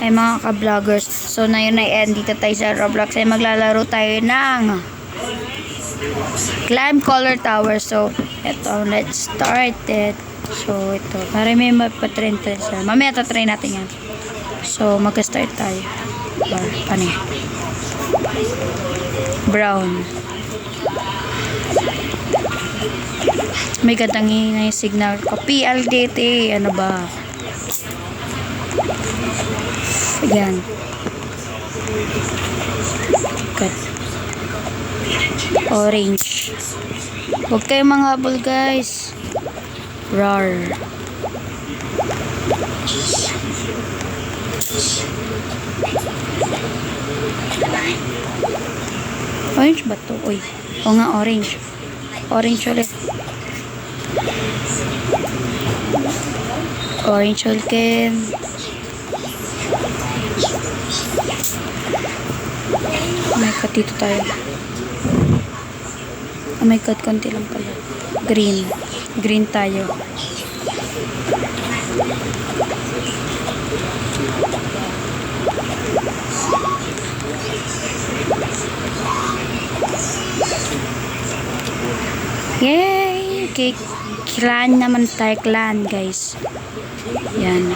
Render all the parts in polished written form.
Ay mga ka-vloggers. So na yun ay dito tayo sa Roblox ay maglalaro tayo ng Climb Color Tower. So eto, let's start it. So ito, para may mapatrend tayo siya. Mamaya tatry natin yan. So mag-start tayo. Or paano yan? Brown. May katangin na yung signal ko. PLDT. Ano ba? Ayan. Good. Orange. Huwag kayo manghabol, guys. Rar. Orange ba to? Uy. O nga, orange. Orange ulit. Orange ulit. Oh my god, dito tayo. Oh my god, konti lang pala. Green. Green tayo. Yay! Okay, clan naman tayo. Clan, guys. Yan.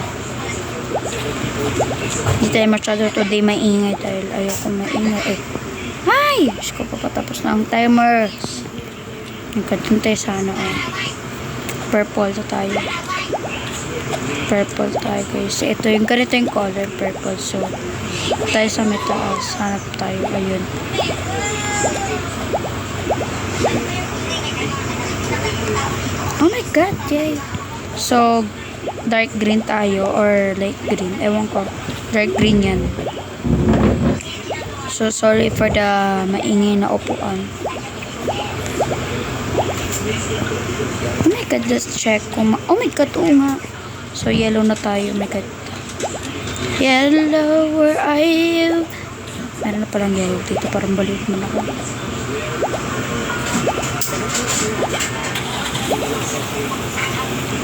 Hindi tayo masyado today maingay dahil ayoko maingay. Ay! Diyos ko, papatapos na ang timer. Nagkatun tayo sana. Purple to tayo. Purple tayo, guys. Ito yung ganito yung color, purple. So, tayo sa may taas. Hanap tayo. Ayun. Oh my god, yay! So, dark green tayo or light green. Ewan ko. Dark green yan. So, sorry for the maingay na upuan. Oh my god, let's check kung oh my god, oo nga. So, yellow na tayo. Oh my god. Yellow, where are you? Meron na palang yellow dito. Parang baliw mo na ako.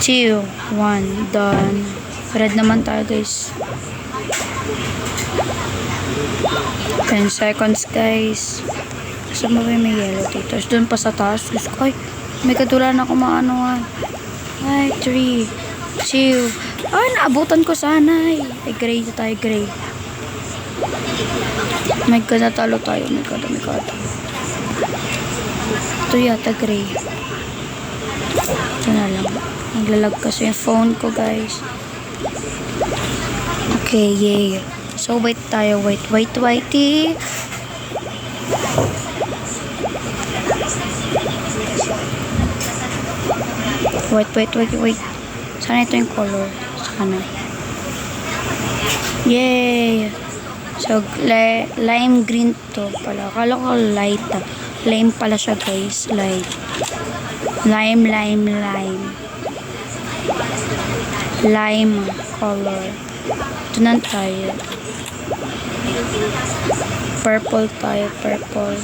Two, one, done. Red naman tayo, guys. 10 seconds, guys. Gusto mo ba may yellow dito? Doon pa sa taas. Gusto ko, ay, may katula na ako maanuhan. Ay, 3, 2. Ay, naabutan ko sana. Ay, gray na tayo, gray. My god, natalo tayo. My god, oh my god. Ito yata, gray. Ito na lang. Naglalag kasi yung phone ko, guys. Okay, yay. So, wait tayo. Wait, whitey. Wait. Sana ito yung color. Sana. Yay! So, lime green to pala. Akala ko light. Lime pala siya, guys. Light. Lime. Lime color. Ito na tayo. Purple tayo. Purple.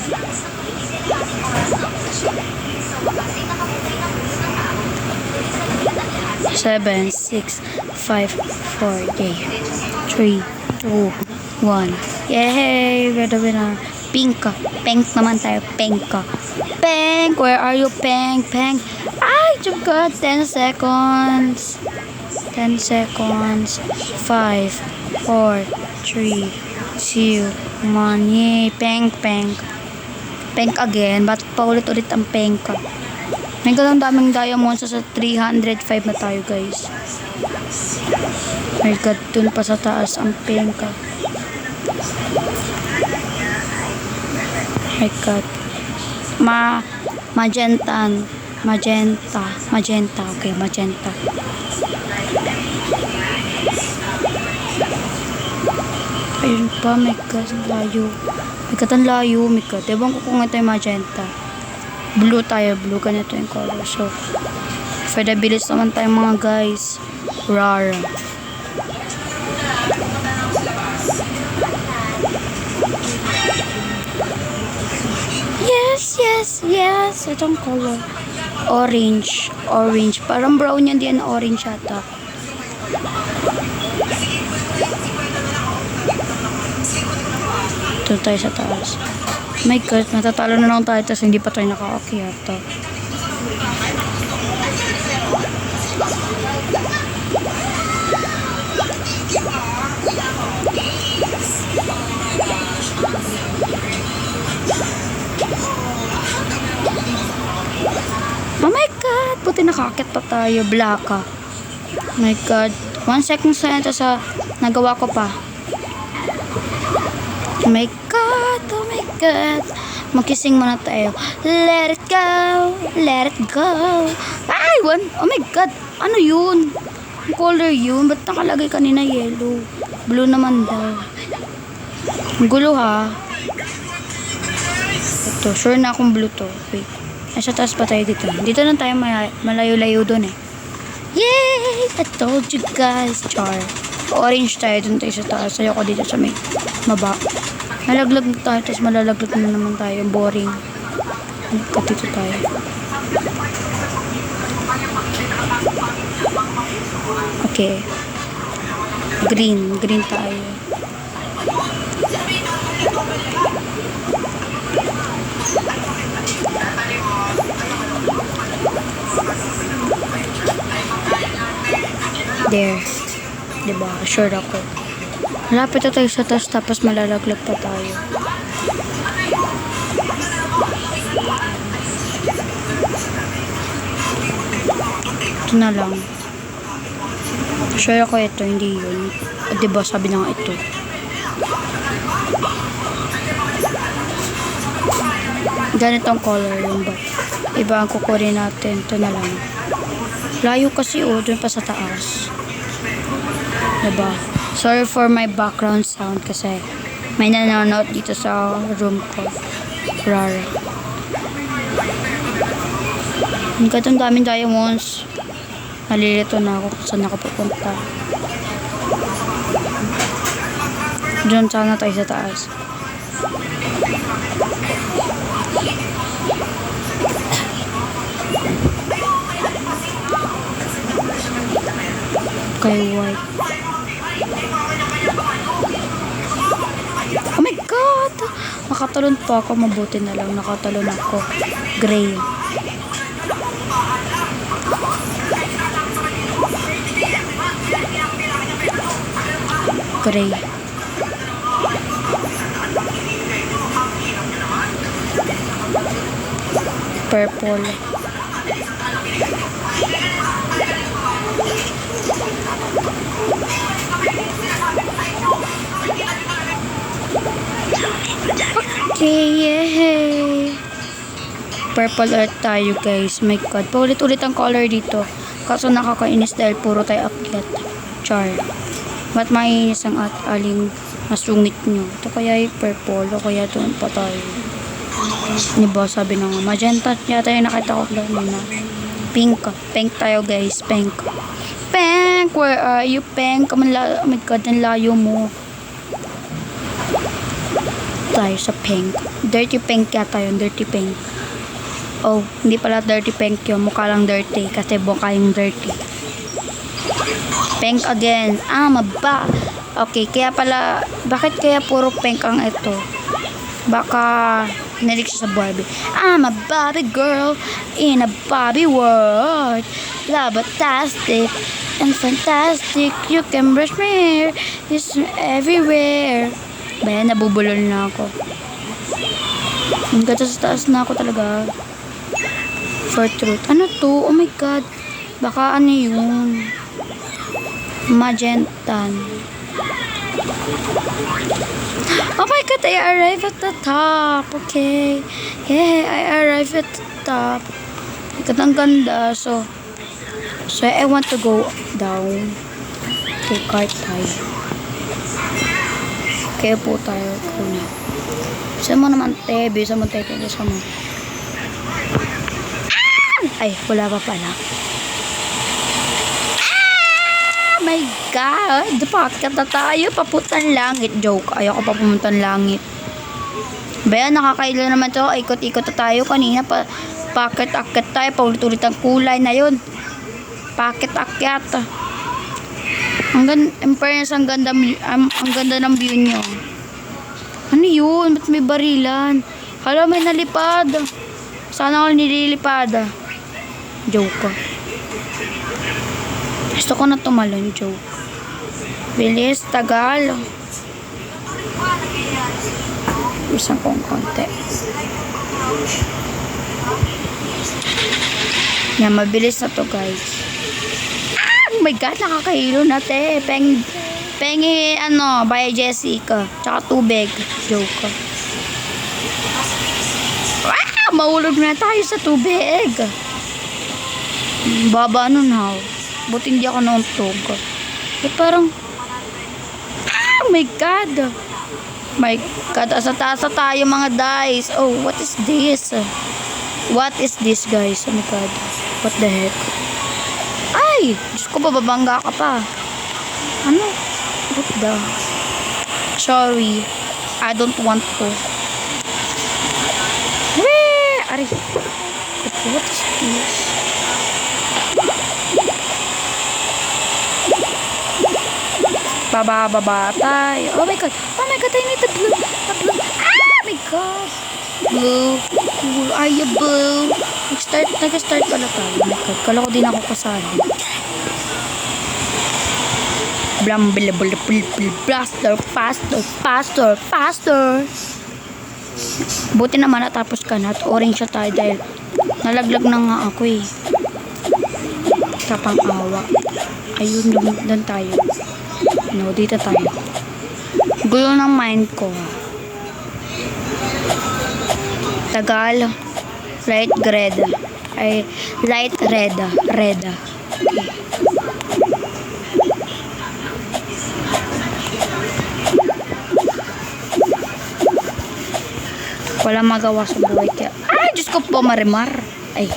Seven, 6, 5, 4, yay. 3, 2, 1. Yay! We're the winner. Pink. Pink naman tayo. Pink. Pink! Where are you, Pink? Pink! Ay! God! 10 seconds. 10 seconds. 5, 4, 3, 2, 1. Yay! Pink. Pink again. Ba't paulit-ulit ang pink? May ganun daming diamonds sa 305 na tayo, guys. My god, dun pa sa taas ang pink. My god. Magenta. Okay, magenta. Ayun pa, my god, layo. Ang layo. Ewan ko kung ito yung magenta. Blue tayo. Blue, ganito yung color. So, for the bilis naman tayo, mga guys. Rar. Yes. Itong color. Orange. Parang brown yan din. Orange yata. Doon tayo sa taas. My God, natatalo na lang tayo tapos hindi pa tayo nakaakyat. Oh my God, buti nakaakyat pa tayo. Blaka. My God. 1 second na ito sa nagawa ko pa. Oh my God, oh my God. Magkising muna tayo. Let it go, let it go. Ay, oh my God, ano yun? Ang color yun? Ba't nakalagay kanina yellow? Blue naman daw. Ang gulo ha. Ito, sure na akong blue to. Wait, nasa taas pa tayo dito. Dito na tayo malayo-layo doon eh. Yay! I told you guys. Char. Orange tayo dun tayo sa taas. Ayoko dito sa may maba. Malaglag na tayo. Tapos malalaglag na naman tayo. Boring. Dito tayo. Okay. Green. Green tayo. There. Diba? Sure ako. Malapit na tayo sa taas tapos malalaglag pa tayo. Ito na lang. Sure ako ito, hindi yun. Diba? Sabi na nga ito. Ganitong color yung ba? Iba ang kukurin natin. Ito na lang. Layo kasi dun pa sa taas. Diba? Sorry for my background sound kasi may nanonood dito sa room ko. Rara. Ang katong daming diamonds. Nalilito na ako kung saan nakapupunta. Diyan sana tayo sa taas. Kay white. Oh my God! Nakatalon pa ako. Mabuti na lang. Nakatalon ako. Gray. Gray. Purple. Okay, yay! Purple earth tayo guys. My God. Paulit-ulit ang color dito. Kaso nakakainis dahil puro tayo akyat. Char. Ba't mainis ang aling masungit nyo? Ito kaya yung purple. O kaya doon pa tayo. Diba sabi na nga. Magenta yata yung nakita ko lang na. Pink. Pink tayo guys. Pink. Pink! Where are you? Pink. Oh my God. Ang layo mo. Tayo sa pink. Dirty pink yata yun. Dirty pink. Oh, hindi pala dirty pink yun. Mukha lang dirty. Kasi mukha yung dirty. Pink again. Maba. Okay, kaya pala, bakit kaya puro pink ang ito? Baka, nilig siya sa Barbie. I'm a Barbie girl in a Barbie world. Love-tastic and fantastic. You can brush my hair. It's everywhere. Bayan, nabubulol na ako. Hanggang sa taas na ako talaga. For truth. Ano to? Oh my God. Baka ano yun? Magentan. Oh my God, I arrived at the top. Okay. Yeah, I arrived at the top. Ang ganda. So I want to go down. Okay, cart tayo. Kaya po tayo kuna. Bisa mo naman, te. Bisa mo, te. Bisa mo. Ay, wala pa pala. My God. Bakit na tayo? Papuntang langit. Joke. Ayoko pa pumuntan langit. Bayan, nakakaila naman to. Ikot-ikot na tayo. Kanina pa. Pakit-akit tayo. Paulit-ulit ang kulay na yun. Pakit-akyat. In fairness, ang ganda ng view nyo. Ano yun? Ba't may barilan? Hala, may nalipad. Sana ako nililipad. Joke ka. Gusto ko na tumalon, joke. Bilis, tagal. Isang kong konti. Yan, mabilis na to, guys. Oh my God, nakakahilo na, te. Pengi, by Jessica. Tsaka tubig. Joke ka. Mahulog na tayo sa tubig. Baba nun, ha. Buti hindi ako nauntog. Parang, my God. My God, asa tayo mga guys. Oh, what is this? What is this, guys? Oh my God. What the heck? Ay! Diyos ko, bababangga ka pa. Ano? What the? Sorry. I don't want to. Wee! Ari. What is this? Baba tayo. Oh my God. Oh my God, I need the blue. Ah! My God. Blue. Are you blue? Nag-start pala tayo. Oh my God. Kala ko din ako kasali. Faster. Buti naman natapos ka na at orange siya tayo dahil nalaglag na nga ako eh. Tapang awa. Ayun, doon tayo. No, dito tayo. Gulo ng mind ko. Tagal. Light red. Ay, light red. Red. Okay. Wala magawa sa buhay kaya. Ay, Diyos ko po, marimar. Ay.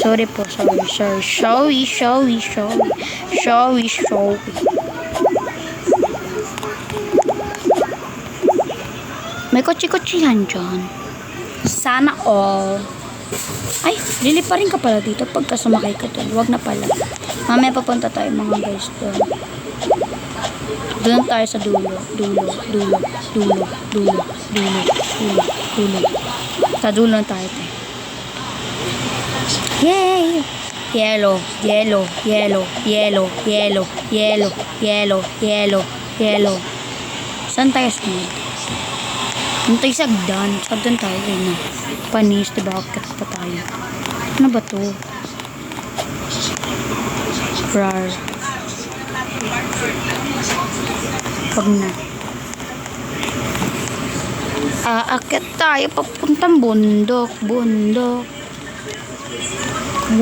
Sorry po, sorry. Showy. May kotsi-kotsihan dyan. Sana all. Ay, liliparin ka pala dito pagka sumakay ka doon. Huwag na pala. Mamaya papunta tayo mga guys doon. Doon tayo sa dulo. Sa dulo tayo. Yay! Yellow. Saan tayo sunod? Doon tayo sagdan. Sagdan tayo. Ayun na. Panis, diba? Akit pa tayo. Ano ba to? Rar. Pag na. Aakit tayo. Papuntang bundok.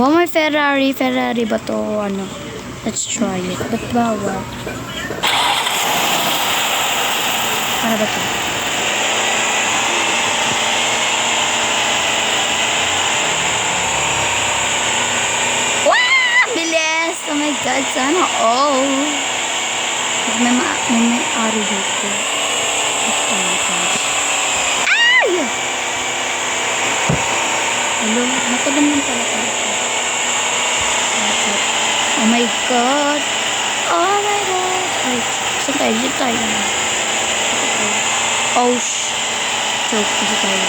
Wow, may Ferrari ba to? Ano? Let's try it. Ba't bawal? Para ba to? Wow! Bilis! Oh my God, sana all. May ari dito. Ay! Hello? Natagal lang pala pala. Oh my God. Ay, saan tayo? Dito tayo. Oh, joke. Dito tayo.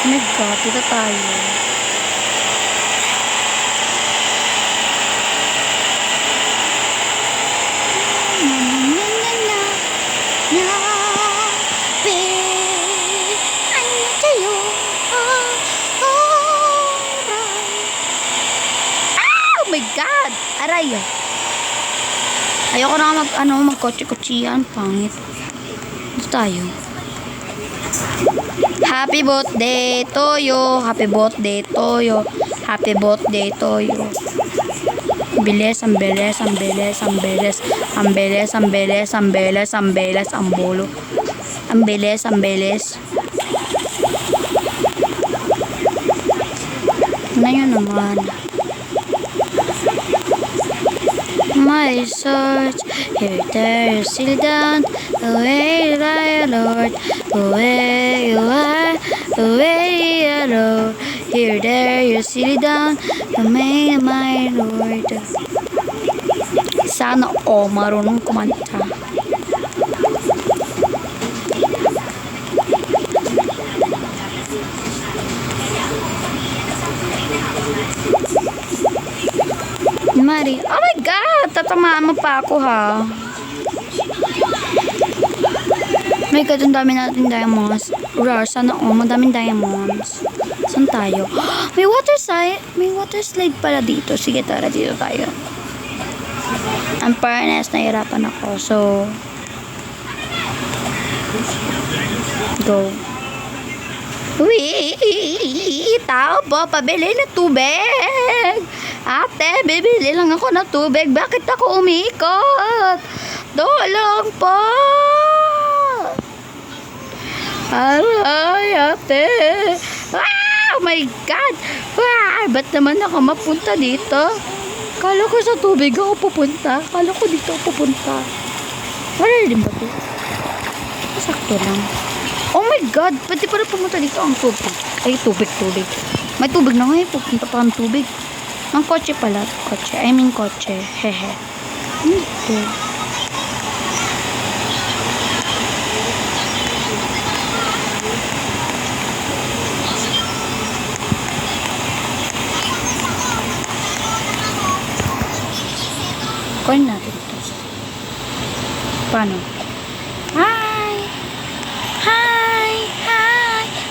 Oh my God. Dito tayo. Oh my God! Aray! Ayoko na magkotse-kotsihan. Pangit. Dito tayo. Happy birthday to you. Happy birthday to you. Happy birthday to you. Bilis, ang bilis. Ang bolo. Ang bilis. Ano yun naman? My search, here there, still down, away, Lord, away you are, away, Lord, Here, there, you sit down. You made my Lord. Sana marunong kumanta. Mari. Oh my God! Tatamaan mo pa ako, ha? Oh my God, ang dami natin diamonds. Rar, sana madaming diamonds. Saan tayo? May water slide pala dito. Sige, tara, dito tayo. Ang fairness, nahirapan ako. So, go. Wee! Tao po, pabili na tubig! Ate, bibili lang ako ng tubig. Bakit ako umikot? Tulong po! Aray, ate! Ah, oh my God! Ah, ba't naman ako mapunta dito? Kala ko sa tubig ako pupunta. Kala ko dito ako pupunta. Wala din ba ito? Sakto lang. Oh my God! Pwede pala pumunta dito ang tubig. Ay, tubig. May tubig na nga eh. Pupunta pa ang tubig. Ang kotse pala. Kotse. Hehe. Ito. Kunin natin ito. Paano? Hi,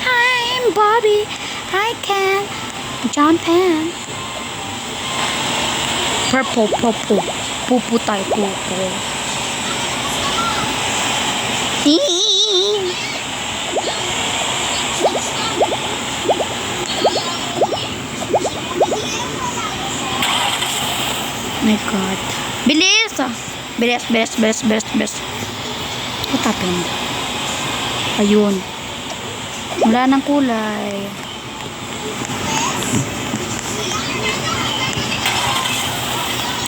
I'm Bobby. I can jump in. Purple. Pupu tayo, pupu. My God. Bilis! Bilis. What happened? Ayun. Wala ng kulay.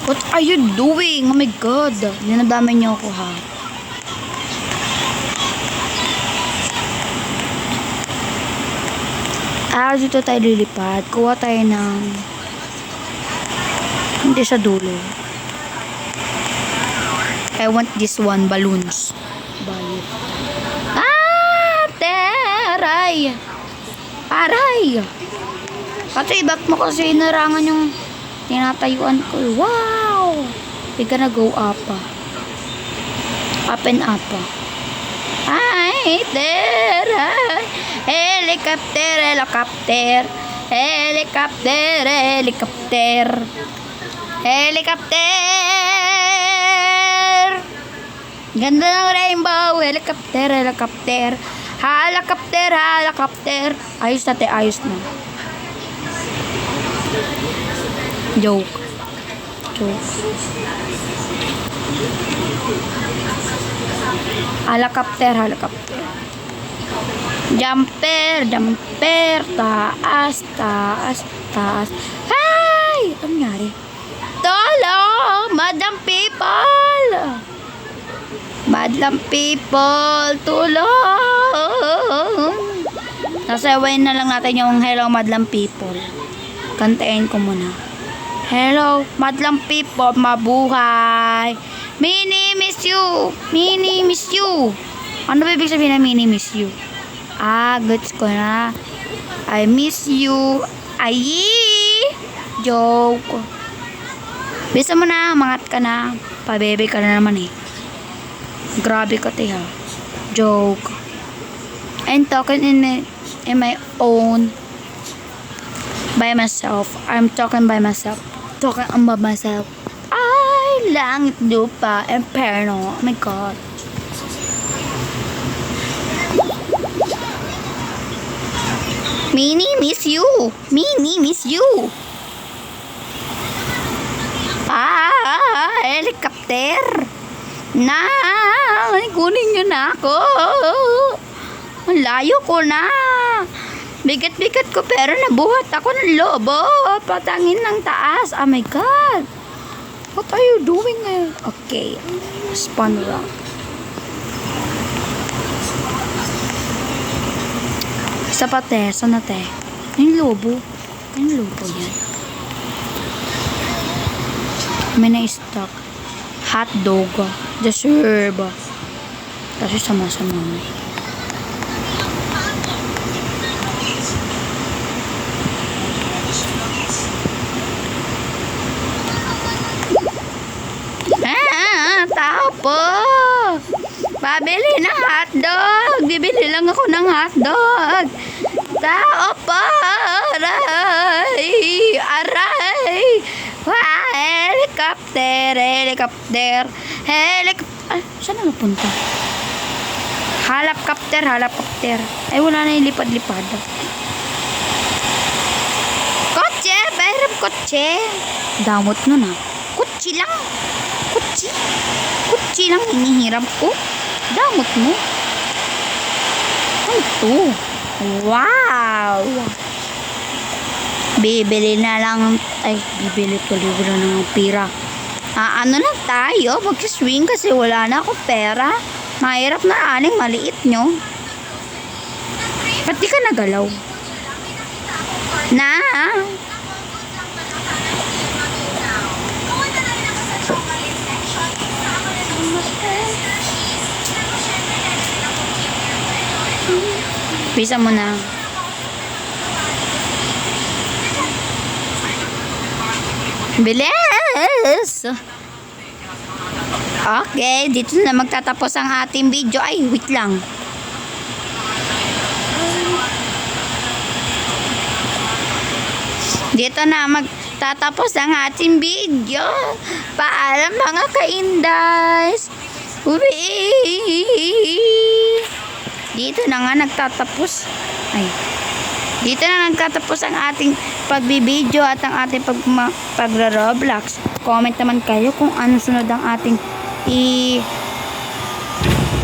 What are you doing? Oh my God. Dinadamay niyo ako, ha? Dito tayo lilipad. Kuha tayo ng hindi sa dulo. I want this one, balloons. Bayot. Teray! Aray! Kasi back mo kasi narangan yung tinatayuan ko. Wow! We're gonna go up. Up and up. Ay, teray! Helicopter! Ganda ng rainbow. Helicopter. Ayos na. Joke. Helicopter. Jumper. Taas. Hey! Ano nangyari? Tulong! Madam people! Tulong! Nasayawain na lang natin yung hello, madam people. Kantayin ko muna. Hello, madam people, mabuhay! Mini miss you! Ano ba ibig sabihin na mini miss you? Gets ko na. I miss you. Joke. Bisa mo na, mangat ka na. Pabebe ka na naman eh. Grabe ka ha. Joke. I'm talking in my own. By myself. I'm talking by myself. Talking about myself. Ay, langit, lupa, inferno. Oh my God. Mini miss you. Helicopter. Kunin nyo na ako. Ang layo ko na. Bigat ko pero nabuhat ako ng lobo. Patangin ng taas. Oh my God. What are you doing ngayon? Okay. Spawn rock. Isa pa te. Sana te. Yung lobo. Yung lobo yan. May na-stock. Hot dog. Deserve. Kasi sama-sama. Tao po! Pabili ng hotdog! Bibili lang ako ng hotdog! Tao po! Aray! Aray! Wow! Helicopter! Helicopter! Helicopter! Saan na napunta? Halapcopter! Halapcopter! Ay, wala na yung lipad-lipad. Kotse! Bayram kotse! Damot nun ah. Kutsi lang! Kutsi! Kutsi lang hinihiram ko. Damot mo. Ano to? Wow! Bibili na lang. Ay, bibili tuloy ko na ng pira. Ano lang tayo? Mag-swing kasi wala na akong pera. Mahirap na aning maliit nyo. Ba't di ka nagalaw? Na? Bisa mo na. Bilis! Okay, dito na magtatapos ang ating video. Ay, wait lang. Dito na magtatapos ang ating video. Paalam mga ka-indays. Dito na nga nagtatapos. Ay. Dito na nagtatapos ang ating pagbibideo at ang ating pag-Roblox. Comment naman kayo kung ano sunod ang ating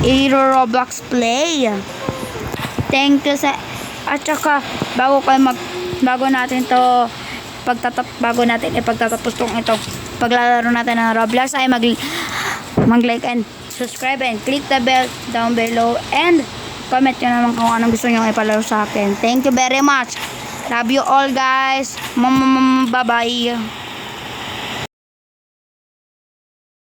i-Roblox play. Thank you sa at saka bago natin ipagtatapos tong ito paglalaro natin ng Roblox ay mag-like and subscribe and click the bell down below and comment nyo naman kung anong gusto nyo ipalaro sa akin. Thank you very much. Love you all guys. Bye bye.